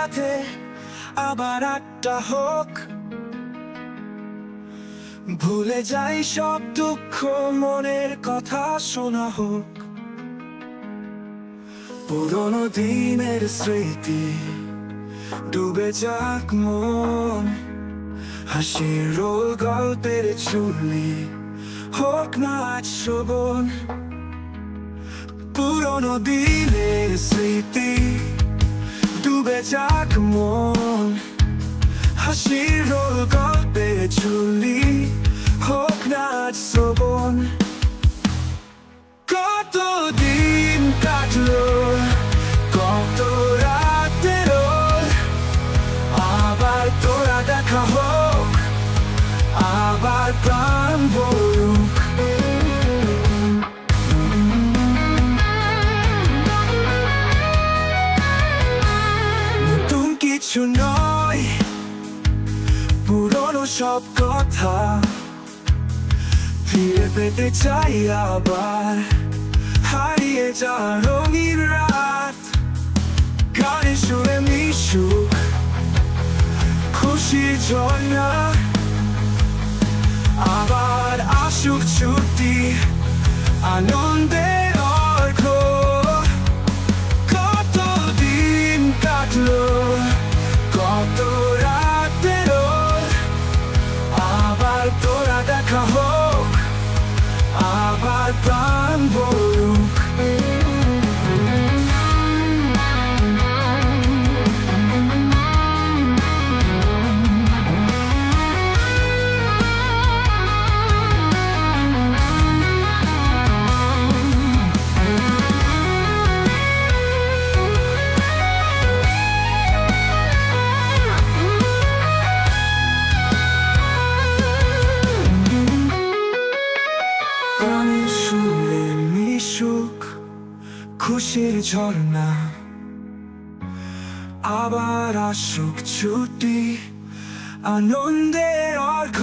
সাথে আবার একটা হোক, ভুলে যাই সব দুঃখ, মনের কথা শোনা হোক। পুরোনো দিনের স্মৃতি ডুবে যাক মন, হাসির রোল গল্পের ঝুলি হোক না আজ শ্রবণ। পুরোনো দিনের স্মৃতি ডুবে যাক মন, হাসির রোল গল্পের ঝুলি হোক না আজ শ্রবণ। কতদিন কাটলো, কত রাতের, আবার তোরা দেখা হোক, আবার প্রাণ ভরুক। নতুন কিছু নয়, পুরনো সব কথা ফিরে পেতে চাই আবার, হারিয়ে যাওয়া রঙিন রাত। গানে সুরে মিশুক খুশির ঝর্ণা, আবার আসুক ছুটি আনন্দের অর্ঘ। কতদিন কাটলো, কত রাতের, আবার তোরা দেখা হোক, আবার প্রাণ ভরুক। প্রাণের সুরে মিশুক খুশির ঝর্ণা, আবার আসুক ছুটি আনন্দের অর্ঘ।